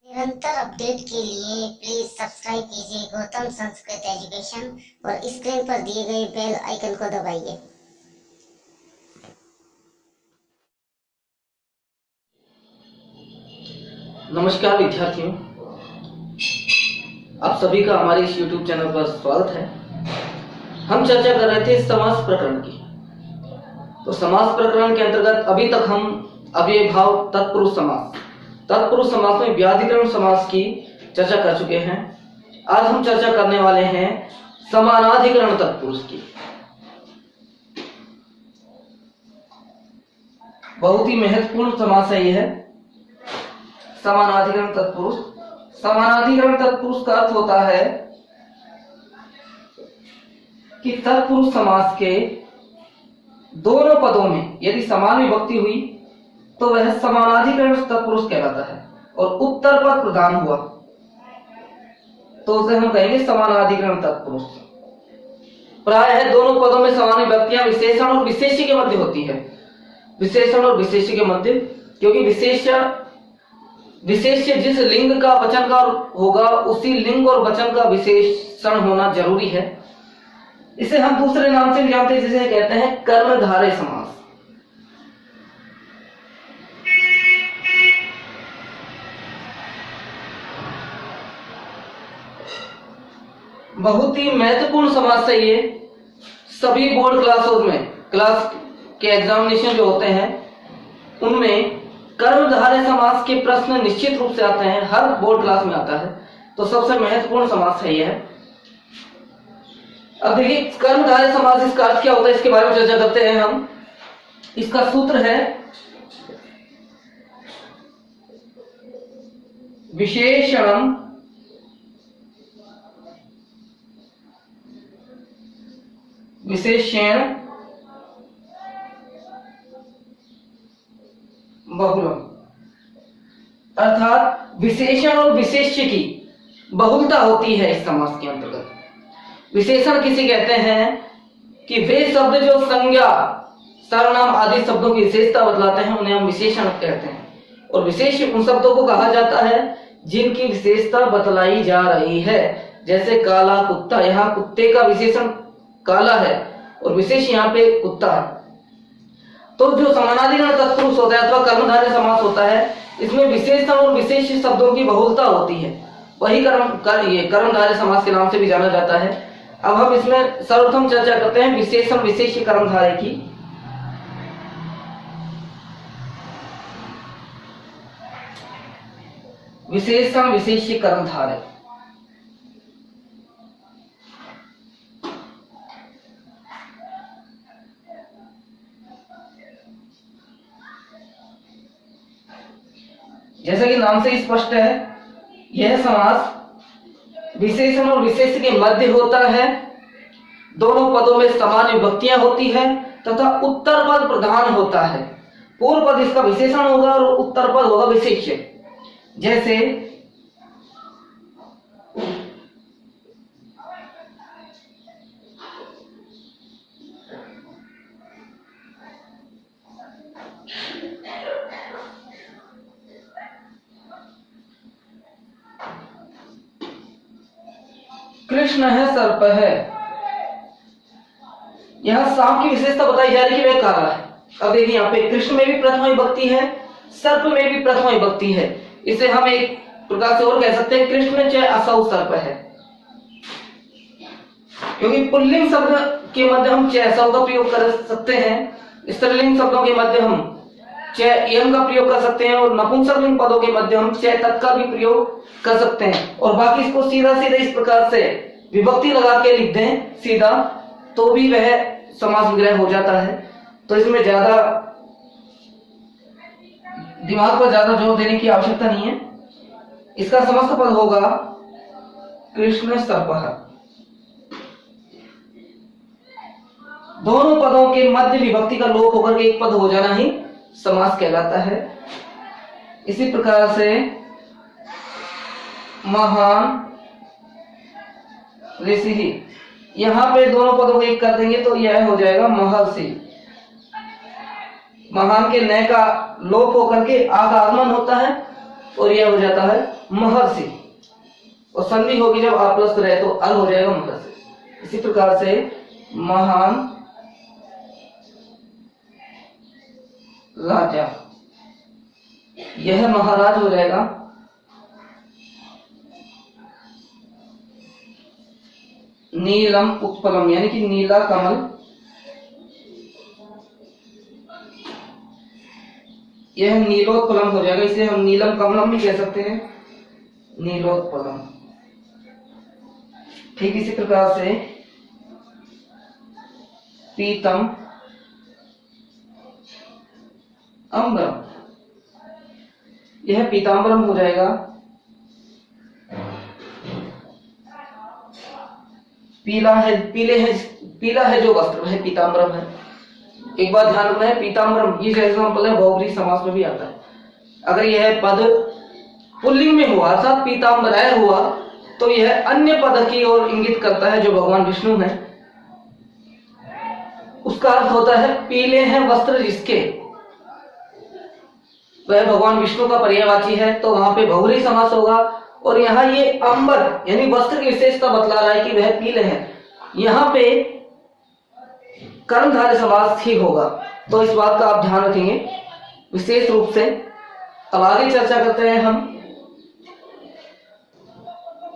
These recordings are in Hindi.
निरंतर अपडेट के लिए प्लीज सब्सक्राइब कीजिए गौतम संस्कृत एजुकेशन और स्क्रीन पर दिए गए बेल आइकन को दबाइए। नमस्कार विद्यार्थियों, आप सभी का हमारे इस YouTube चैनल पर स्वागत है। हम चर्चा कर रहे थे समास प्रकरण की। तो समास प्रकरण के अंतर्गत अभी तक हम अव्यय भाव तत्पुरुष समास में व्याधिकरण समास की चर्चा कर चुके हैं। आज हम चर्चा करने वाले हैं समानाधिकरण तत्पुरुष की। बहुत ही महत्वपूर्ण समास है यह समानाधिकरण तत्पुरुष। समानाधिकरण तत्पुरुष का अर्थ होता है कि तत्पुरुष समास के दोनों पदों में यदि समान विभक्ति हुई तो वह समानाधिकरण तत्पुरुष कहलाता है, और उत्तर पद प्रधान हुआ तो उसे हम कहेंगे समानाधिकरण तत्पुरुष। प्रायः दोनों पदों में समान विभक्तियां विशेषण और विशेष्य के मध्य होती है। विशेषण और विशेष्य के मध्य, क्योंकि विशेष्य जिस लिंग का वचन का होगा उसी लिंग और वचन का विशेषण होना जरूरी है। इसे हम दूसरे नाम से भी जानते हैं, जिसे कहते हैं कर्मधारय समास। बहुत ही महत्वपूर्ण समास है ये। सभी बोर्ड क्लास के एग्जामिनेशन जो होते हैं उनमें कर्मधारय समास के प्रश्न निश्चित रूप से आते हैं, हर बोर्ड क्लास में आता है। तो सबसे महत्वपूर्ण समास है यह। अब देखिए कर्मधारय समास, इसका अर्थ क्या होता है इसके बारे में चर्चा करते हैं हम। इसका सूत्र है विशेषणम विशेषण बहुलम, अर्थात विशेषण और विशेष्य की बहुलता होती है इस समास के अंतर्गत। विशेषण किसे कहते हैं कि वे शब्द जो संज्ञा, सर्वनाम आदि शब्दों की विशेषता बतलाते हैं उन्हें हम विशेषण कहते हैं। और विशेष्य उन शब्दों को कहा जाता है जिनकी विशेषता बतलाई जा रही है। जैसे काला कुत्ता, यहाँ कुत्ते का विशेषण काला है और विशेष यहाँ पे कुत्ता है। तो जो समानाधिकरण तत्पुरुष होता है अथवा कर्मधारय समास होता है, इसमें विशेषण और विशेष शब्दों की बहुलता होती है। वही कर्मधारय समास के नाम से भी जाना जाता है। अब हम इसमें सर्वप्रथम चर्चा करते हैं विशेषण विशेष्य कर्मधारय की। विशेषण विशेष्य कर्मधारय, जैसा कि नाम से स्पष्ट है, यह समास विशेषण और विशेष्य के मध्य होता है। दोनों पदों में समान विभक्तियां होती है तथा उत्तर पद प्रधान होता है। पूर्व पद इसका विशेषण होगा और उत्तर पद होगा विशेष्य। जैसे कृष्ण है सर्प है, यह सांप की विशेषता बताई जा रही है कि वह काला है। अब देखिए यहाँ पे कृष्ण में भी प्रथमा विभक्ति है, सर्प में भी प्रथमा विभक्ति है। इसे हम एक प्रकार से और कह सकते हैं कृष्ण च असौ सर्प है, क्योंकि पुल्लिंग शब्द के मध्य हम च असौ का प्रयोग कर सकते हैं। स्त्रीलिंग शब्दों के मध्य हम च यम का प्रयोग कर सकते हैं और नपुंसकलिंग पदों के मध्य हम च तत् का भी प्रयोग कर सकते हैं। और बाकी इसको सीधा इस प्रकार से विभक्ति लगा के लिख दें सीधा, तो भी वह समास विग्रह हो जाता है। तो इसमें ज्यादा दिमाग पर ज्यादा जोर देने की आवश्यकता नहीं है। इसका समस्त पद होगा कृष्ण सर्पः। दोनों पदों के मध्य विभक्ति का लोप होकर के एक पद हो जाना ही समास कहलाता है। इसी प्रकार से महान ऋषि, यहाँ पे दोनों पदों को एक कर देंगे तो यह हो जाएगा महर्षि। महान के नय का लोप होकर के आ का आगमन होता है और यह हो जाता है महर्षि, और संधि होगी जब आ प्लस रहे तो अल हो जाएगा महर्षि। इसी प्रकार से महान राजा, यह महाराज हो जाएगा नीलम उत्पलम, यानी कि नीला कमल, यह नीलोत्पलम हो जाएगा। इसे हम नीलम कमलम भी कह सकते हैं, नीलोत्पलम। ठीक इसी प्रकार से पीतम अम्बरम, यह पीताम्बरम हो जाएगा। पीला है जो वस्त्र वह पीताम्बरम है। एक बात ध्यान रखना है, पीताम्बरम ये एग्जाम्पल है, बहुब्रीहि समास में भी आता है। अगर यह पद पुल्लिंग में हुआ अर्थात पीताम्बराय हुआ तो यह अन्य पद की ओर इंगित करता है जो भगवान विष्णु है। उसका अर्थ होता है पीले हैं वस्त्र जिसके, वह भगवान विष्णु का पर्यायवाची है, तो वहां पे बहुब्रीहि समास होगा। और यहाँ ये अंबर यानी वस्त्र की विशेषता बतला रहा है कि वह पीले हैं, यहाँ पे कर्मधारय समास ही होगा। तो इस बात का आप ध्यान रखेंगे विशेष रूप से। अब आगे चर्चा करते हैं हम।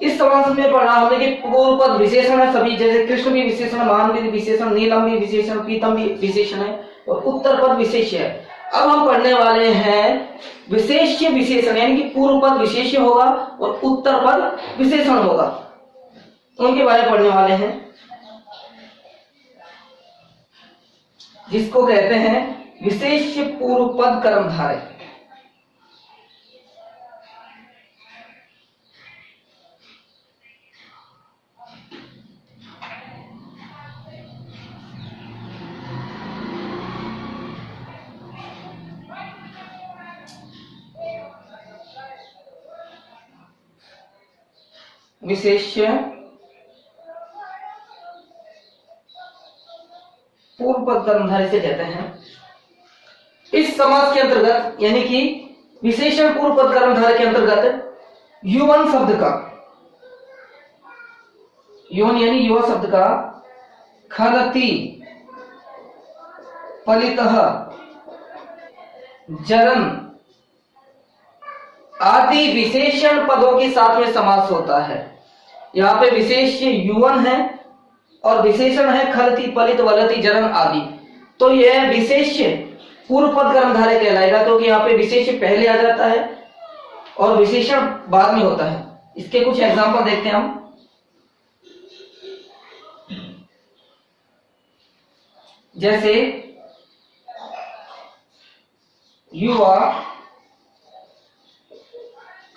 इस समास में पढ़ा हमने कि पूर्व पद विशेषण है सभी, जैसे कृष्ण भी विशेषण, महान भी विशेषण, नीलम भी विशेषण, पीतम भी विशेषण है, और उत्तर पद विशेष्य है। अब हम पढ़ने वाले हैं विशेष्य विशेषण, यानी कि पूर्व पद विशेष्य होगा और उत्तर पद विशेषण होगा, उनके बारे में पढ़ने वाले हैं, जिसको कहते हैं विशेष्य पूर्व पद कर्मधारय। विशेष्य पूर्व पद कर्मधारय से कहते हैं। इस समास के अंतर्गत यानी कि विशेषण पूर्व पद कर्मधारय के अंतर्गत युवन शब्द का, युवन यानी युवा शब्द का खलति पलितः जरन आदि विशेषण पदों के साथ में समास होता है। यहाँ पे विशेष युवन है और विशेषण है खलति पलित वलति जरन आदि, तो यह विशेष पूर्व पद कर्मधारय कहलाएगा, क्योंकि यहाँ पे विशेष पहले आ जाता है और विशेषण बाद में होता है। इसके कुछ एग्जांपल देखते हैं हम। जैसे युवा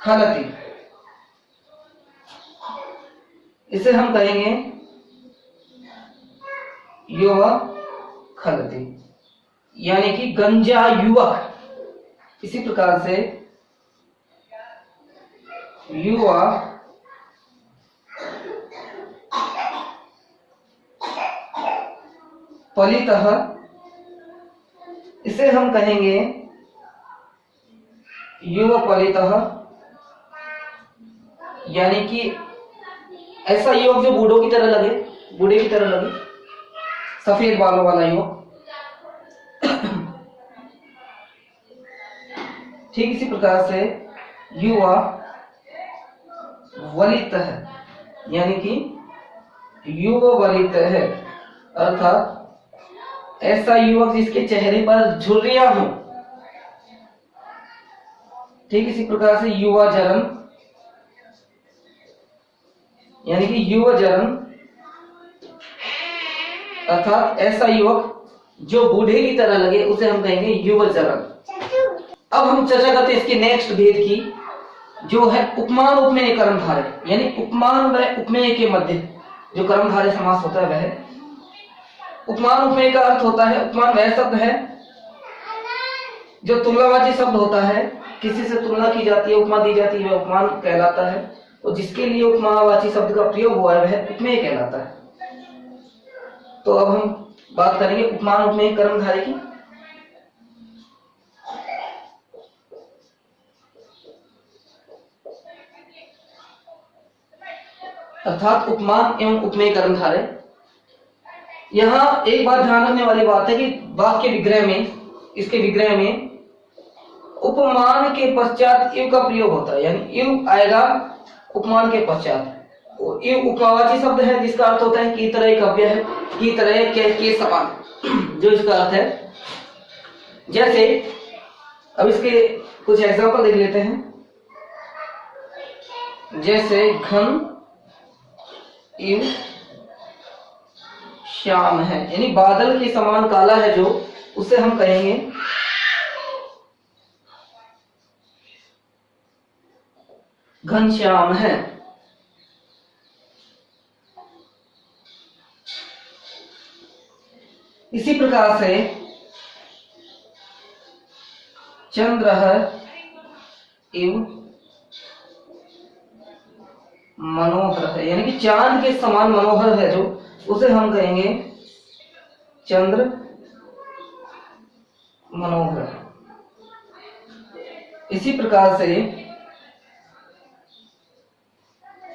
खलति, इसे हम कहेंगे युवा खलति, यानी कि गंजा युवक। इसी प्रकार से युवा पलितः, इसे हम कहेंगे युवा पलितः, यानी कि ऐसा युवक जो बूढ़ों की तरह लगे, बूढ़े की तरह लगे, सफेद बालों वाला युवक। ठीक इसी प्रकार से युवा वलित है, यानी कि युवा वलित है, अर्थात ऐसा युवक जिसके चेहरे पर झुर्रियां हो। ठीक इसी प्रकार से युवा जरन, यानी कि युवा जरन अर्थात ऐसा युवक जो बूढ़े की तरह लगे, उसे हम कहेंगे युवा जरन। अब हम चर्चा करते हैं इसके नेक्स्ट भेद की, जो है उपमान उपमेय कर्मधारय, यानी उपमान व उपमेय के मध्य जो कर्मधारय समास होता है वह उपमान उपमेय का अर्थ होता है। उपमान वह शब्द है जो तुलनावाची शब्द होता है, किसी से तुलना की जाती है, उपमा दी जाती है, वह उपमान कहलाता है। और जिसके लिए उपमावाची शब्द का प्रयोग हुआ है वह उपमेय कहलाता है। तो अब हम बात करेंगे उपमान उपमेय कर्मधारय की। अर्थात उपमान एवं उपमेय कर्मधारय। यहाँ एक बात ध्यान रखने वाली बात है कि वाक्य विग्रह में, इसके विग्रह में उपमान के पश्चात इव का प्रयोग होता है, यानी इव आएगा उपमान के पश्चात। इव उपमावाची शब्द है जिसका अर्थ होता है की तरह, काव्य है, की तरह, के समान, जो इसका अर्थ है। जैसे अब इसके कुछ एग्जांपल देख लेते हैं। जैसे घन इव श्याम है, यानी बादल के समान काला है जो, उसे हम कहेंगे घनश्याम है। इसी प्रकार से चंद्र इव मनोहर है, यानी कि चांद के समान मनोहर है जो, उसे हम कहेंगे चंद्र मनोहर। इसी प्रकार से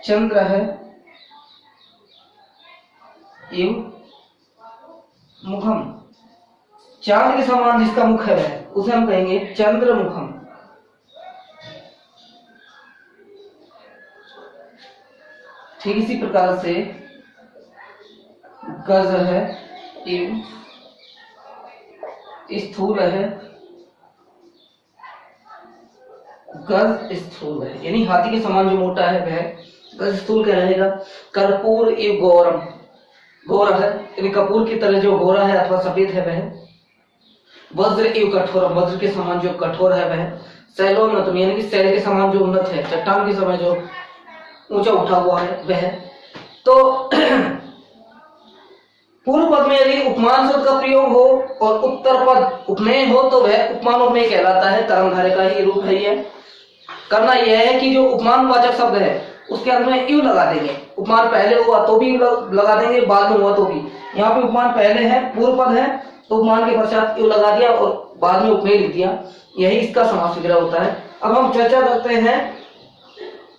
चंद्र है इव मुखम, चांद के समान जिसका मुख है उसे हम कहेंगे चंद्र मुखम। ठीक इसी प्रकार से गज है इव स्थूल है, गज स्थूल है, यानी हाथी के समान जो मोटा है वह गज स्थूल कहलाएगा। कर्पूर इव गौरम, गोरा है, यानी कपूर की तरह जो गोरा है अथवा सफेद है वह। वज्र इव कठोर, वज्र के समान जो कठोर है वह। शैलोन्नतम, यानी कि शैल के समान जो उन्नत है, चट्टान के समय जो ऊंचा उठा हुआ है वह। तो पूर्व पद में यदि उपमान शब्द का प्रयोग हो और उत्तर पद उपमेय हो तो वह उपमान उपमेय कहलाता है। कर्मधारय का ही रूप है यह। करना यह है कि जो उपमान वाचक शब्द है उसके अंत में इव लगा देंगे। उपमान पहले हुआ तो भी लगा देंगे, बाद में हुआ तो भी। यहाँ पे उपमान पहले है, पूर्व पद है, तो उपमान के पश्चात इव लगा दिया और बाद में उपमेय लिख दिया। यही इसका समास विग्रह होता है। अब हम चर्चा करते हैं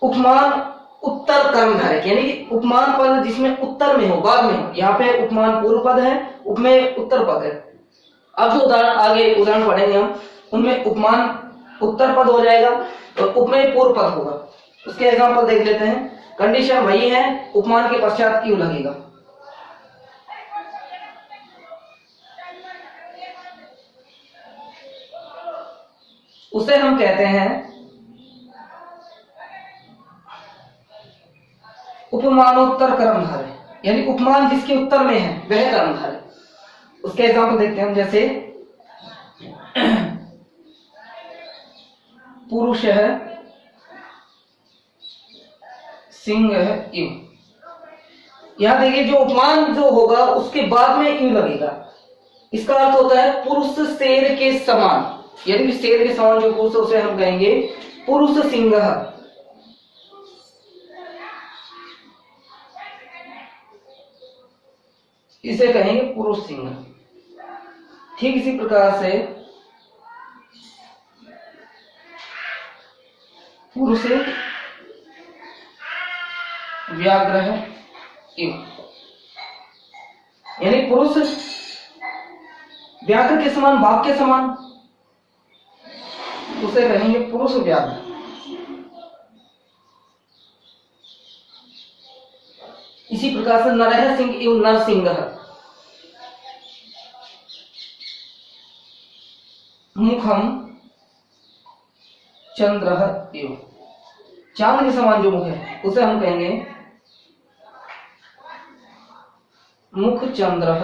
उपमान उत्तर कर्मधारय, यानी कि उपमान पद जिसमें उत्तर में हो, बाद में हो। यहाँ पे उपमान पूर्व पद है, उपमेय उत्तर पद है। अब जो उदाहरण आगे उदाहरण पढ़ेंगे हम, उनमें उपमान उत्तर पद हो जाएगा और उपमेय पूर्व पद होगा। उसके एग्जांपल देख लेते हैं। कंडीशन वही है, उपमान के पश्चात इव लगेगा। उसे हम कहते हैं उपमानोत्तर कर्मधारय, यानी उपमान जिसके उत्तर में है वह कर्मधारय। उसके एग्जांपल देखते हैं हम। जैसे पुरुष है सिंह है इव। यहां देखिए जो उपमान जो होगा उसके बाद में इव लगेगा। इसका अर्थ होता है पुरुष शेर के समान, यानी कि शेर के समान जो पुरुष है उसे हम कहेंगे पुरुष सिंह। इसे कहेंगे पुरुष सिंह। ठीक इसी प्रकार से पुरुष व्याघ्र है इव, यानी पुरुष व्याघ्र के समान, बाघ के समान, उसे कहेंगे पुरुष व्याघ्र। इसी प्रकार से नरह सिंह इव नरसिंह। मुखम चंद्र इव, चांद के समान जो मुख है उसे हम कहेंगे मुख चंद्र।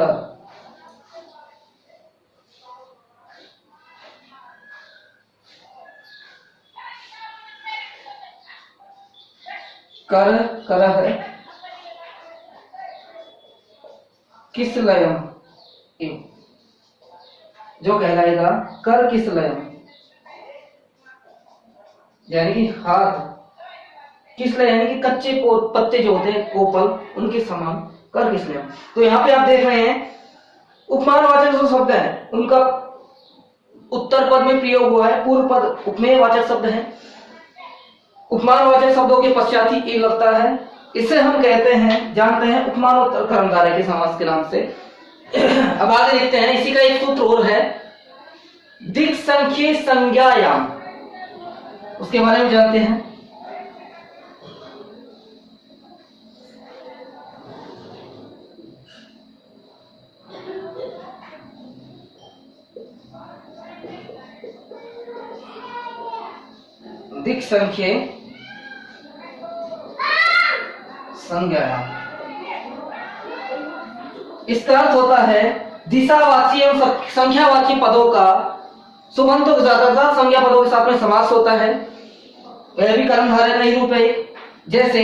कर करह किसलयम इव, जो कहलाएगा कर किसलयम, यानी कि हाथ। किसलय यानी कि कच्चे पत्ते जो होते हैं कोपल, उनके समान कर किसलयम। तो यहाँ पे आप देख रहे हैं उपमानवाचक जो शब्द है उनका उत्तर पद में प्रयोग हुआ है, पूर्व पद उपमेय वाचक शब्द है। उपमानवाचक शब्दों के पश्चात ही इव लगता है। इसे हम कहते हैं, जानते हैं, उपमानोत्तर कर्मधारय के समास के नाम से। अब आगे देखते हैं, इसी का एक सूत्र और है, दिक् संख्ये संज्ञायाम, उसके बारे में जानते हैं। दिक् संख्ये संज्ञायाम, इसका अर्थ होता है दिशावाची एवं संख्यावाची पदों का सुबंतों के साथ अर्थात संज्ञा पदों के साथ में समास होता है। वह भी कर्मधारय का ही रूप है। जैसे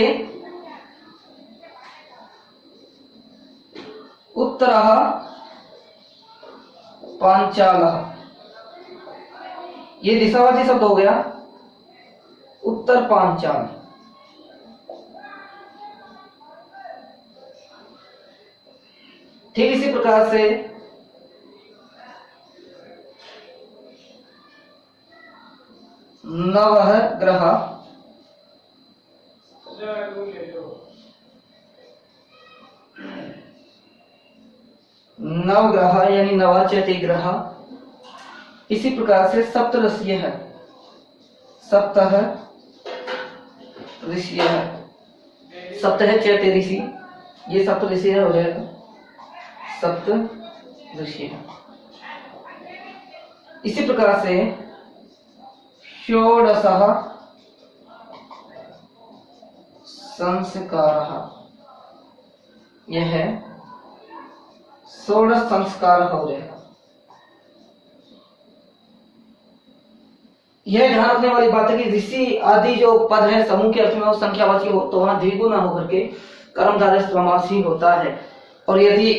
उत्तरः पांचालः, ये दिशावाची शब्द हो गया, उत्तर पांचाल। ठीक इसी प्रकार से नवः ग्रह, नवग्रह यानी नवाचेति ग्रह। इसी प्रकार से सप्तऋषिय है, सप्तः ऋषि है, सप्त है चैत्य ऋषि, ये सप्त ऋषि हो जाएगा, सप्त ऋषि है। इसी प्रकार से षोडशः संस्कारः, यह है षोडश संस्कार हो जाएगा। यह ध्यान रखने वाली बात है कि ऋषि आदि जो पद है समूह के अर्थ में वो संख्यावाची हो तो वहां द्विगुना होकर के कर्मधारय समास ही होता है। और यदि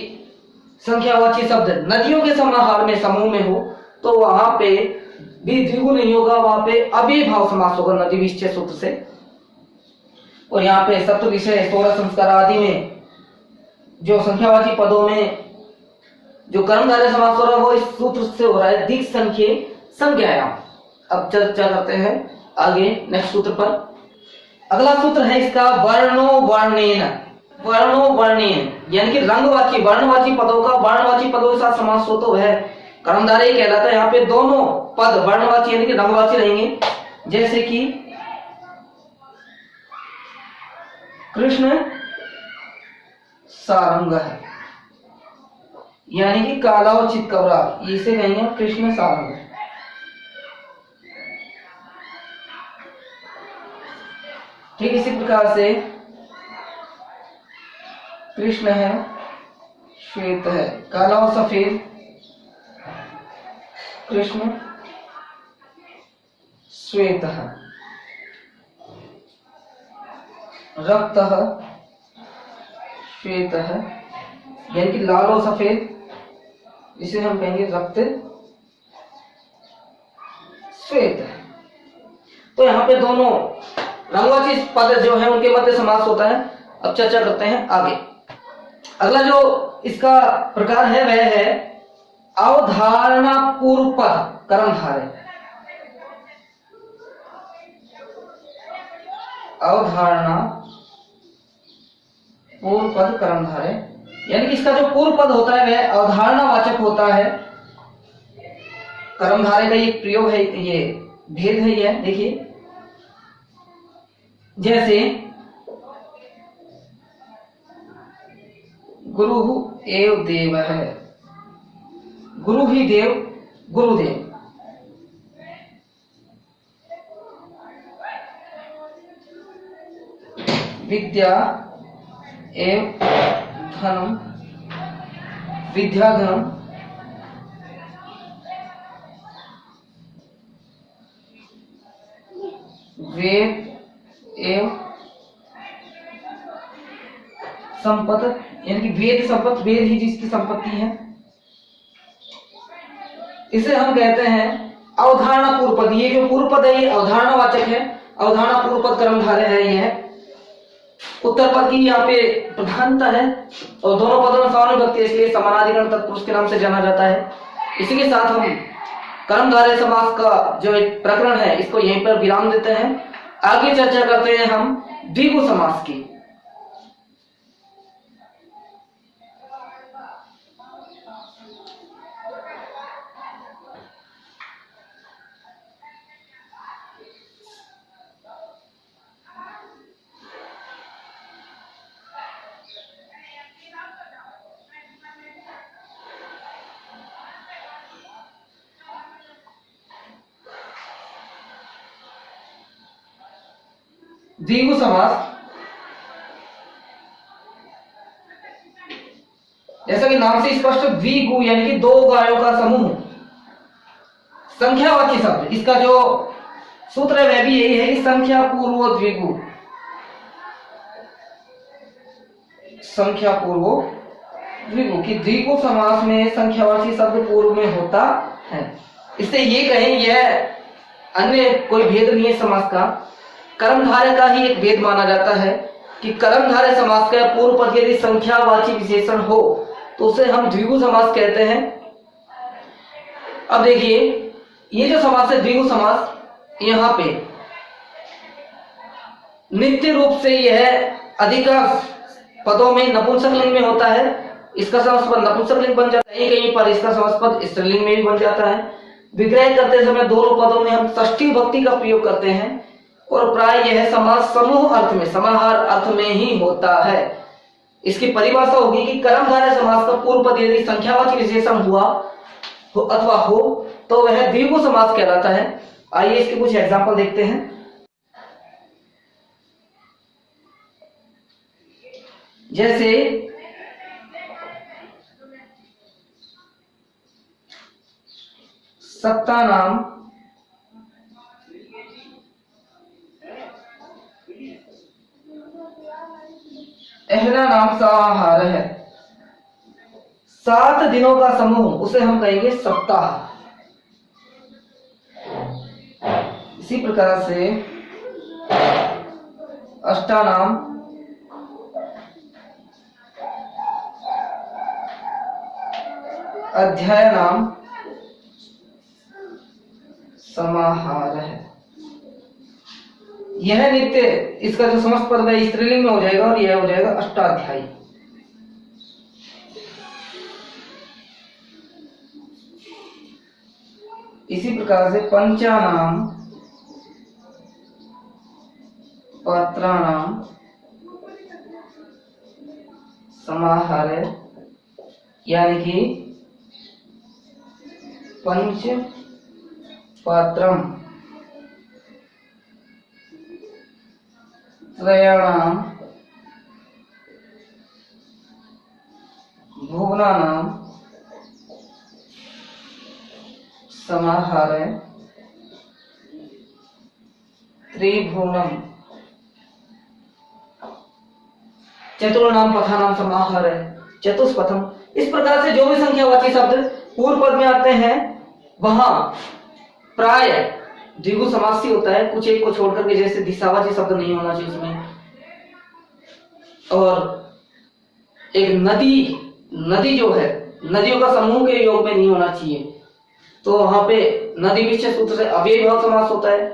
संख्यावाची शब्द नदियों के समाहार में समूह में हो तो वहां पे भी द्विगुण नहीं होगा, वहां पे अव्ययभाव समास होगा नदी विषय सूत्र से। और यहाँ पे सप्त विषय षोडश संस्कार आदि में जो संख्यावाची पदों में जो कर्मधारय समास हो रहा है वो इस सूत्र से हो रहा है, दिक् संख्ये संज्ञायाम। अब चर्चा करते हैं आगे नेक्स्ट सूत्र पर। अगला सूत्र है इसका वर्णो वर्णेन, वर्णो वर्णेन यानी कि रंगवाची वर्णवाची पदों का वर्णवाची पदों के साथ समास हो तो वह कर्मधारय कहलाता है। यहाँ पे दोनों पद वर्णवाची यानी कि रंगवाची रहेंगे। जैसे कि कृष्ण सारंग है, यानी कि काला और चितकबरा, इसे कहेंगे कृष्ण सारंग। ठीक इसी प्रकार से कृष्ण है, श्वेत है, काला और सफेद, कृष्ण श्वेत है, रक्त श्वेत है यानी कि लाल और सफेद, इसे हम कहेंगे रक्त श्वेत है। तो यहाँ पे दोनों रंगवाची पद जो है उनके मध्य समास होता है। अब चर्चा करते हैं आगे। अगला जो इसका प्रकार है वह है अवधारणा पूर्व पद कर्मधारय। अवधारणा पूर्व पद कर्मधारय यानी कि इसका जो पूर्व पद होता है वह अवधारणा वाचक होता है। कर्मधारय का ये प्रयोग है, ये भेद है। यह देखिए, जैसे गुरु एव देव है, गुरु ही देव, गुरुदेव। विद्या एव धनम, विद्या धनम। वेद एव संपत्ति यानी कि वेद संपत्ति, वेद ही जिसकी संपत्ति है। इसे हम कहते हैं अवधारणा पूर्व पद। ये जो पूर्व पद है ये अवधारणा वाचक है, अवधारणा पूर्व पद कर्मधारय है। यह उत्तर पद की यहाँ पे प्रधानता है और दोनों पदों में समान विभक्ति है, इसलिए समानाधिकरण तत्पुरुष के नाम से जाना जाता है। इसी के साथ हम कर्मधारय समास का जो एक प्रकरण है इसको यहीं पर विराम देते हैं। आगे चर्चा करते हैं हम द्विगु समास की। द्विगु समास, जैसा कि नाम से स्पष्ट, द्विगु यानी कि दो गायों का समूह, संख्यावाची शब्द, इसका जो सूत्र है वह भी यही है कि संख्या पूर्व द्विगु, संख्या पूर्व द्विगु, कि द्विगु समास में संख्यावाची शब्द पूर्व में होता है। इससे ये कहें यह अन्य कोई भेद नहीं है समास का, कर्मधारय का ही एक भेद माना जाता है कि कर्मधारय समास का पूर्व पद यदि संख्यावाची विशेषण हो तो उसे हम द्विगु समास कहते हैं। अब देखिए ये जो समास है द्विगु समास, यहाँ पे नित्य रूप से यह अधिकांश पदों में नपुंसकलिंग में होता है, इसका समास पद नपुंसकलिंग बन जाता है, कहीं पर इसका समास पद स्त्रीलिंग में भी बन जाता है। विग्रह करते समय दोनों पदों में हम षष्ठी भक्ति का प्रयोग करते हैं और प्राय यह समास समूह अर्थ में, समाहार अर्थ में ही होता है। इसकी परिभाषा होगी कि कर्मधारय समास का पूर्व पद यदि संख्यावाची विशेषण हुआ अथवा हो तो वह द्विगु समास कहलाता है। आइए इसके कुछ एग्जाम्पल देखते हैं। जैसे सत्ता नाम, अहला नाम समाहार है, 7 दिनों का समूह, उसे हम कहेंगे सप्ताह। इसी प्रकार से अष्टानाम, अध्याय नाम समाहार है। यह नित्य, इसका जो समस्त पद है स्त्रीलिंग में हो जाएगा और यह हो जाएगा अष्टाध्यायी। इसी प्रकार से पंचानाम, पात्राणाम समाहार है, यानी कि पंच पात्रम, त्रयाणाम, भुवनानाम समाहार है, त्रिभुवनम, चतुर्नाम पथानाम समाहार है, चतुष्पथम। इस प्रकार से जो भी संख्यावाची शब्द पूर्व पद में आते हैं वहां प्राय द्विगु समास ही होता है, कुछ एक को छोड़ करके, जैसे दिशावाची शब्द नहीं होना चाहिए उसमें, और एक नदी जो है, नदियों का समूह के योग में नहीं होना चाहिए, तो वहां पे नदी विशेष सूत्र से अव्ययी भाव समास होता है,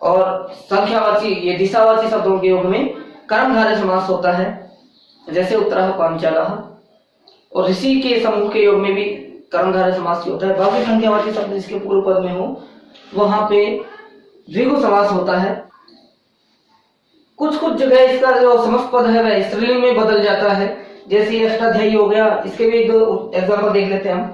और संख्यावाची ये दिशावाची शब्दों के योग में कर्मधारय समास होता है, जैसे उत्तरः पांचालः, और ऋषि के समूह के योग में भी कर्मधारय समास ही होता है। बाकी संख्यावाची शब्द जिसके पूर्व पद में हो वहां पे द्विगु समास होता है। कुछ कुछ जगह इसका जो समस्त पद है वह स्त्रीलिंग में बदल जाता है, जैसे ये अष्टाध्यायी हो गया, इसके भी 2 एग्जाम्पल देख लेते हैं हम।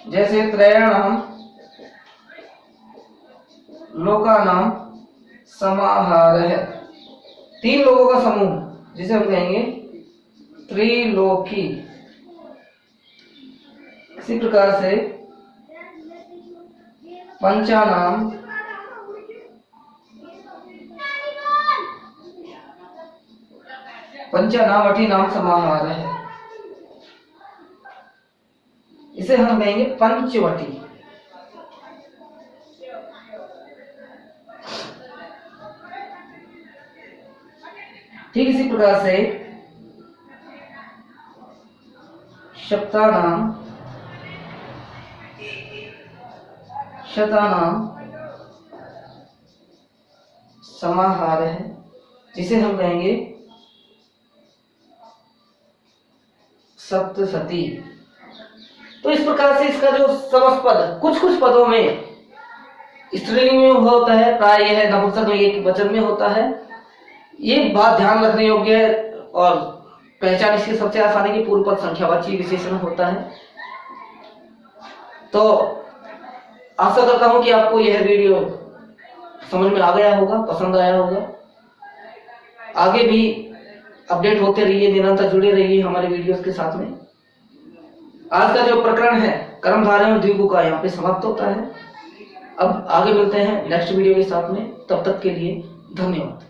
जैसे त्रयाणाम लोकानाम समाहार है, 3 लोगों का समूह जिसे हम कहेंगे त्रिलोकी। इसी प्रकार से पंचानाम पंचानावटी नाम समाहार है, इसे हम कहेंगे पंचवटी। ठीक इसी प्रकार से सप्तानाम शतानाम समाहार है, जिसे हम कहेंगे सप्तशती। तो इस प्रकार से इसका जो समस्त पद कुछ कुछ पदों में स्त्रीलिंग में होता है, प्राय यह नपुंसकलिंग के वचन में होता है। ये बात ध्यान रखने योग्य है और पहचान इसकी सबसे आसानी की पूर्व पद संख्यावाची विशेषण होता है। तो आशा करता हूं कि आपको यह वीडियो समझ में आ गया होगा, पसंद आया होगा। आगे भी अपडेट होते रहिए, निरंतर जुड़े रहिए हमारे वीडियोस के साथ में। आज का जो प्रकरण है कर्मधारय और द्विगु का यहाँ पे समाप्त होता है। अब आगे मिलते हैं नेक्स्ट वीडियो के साथ में, तब तक के लिए धन्यवाद।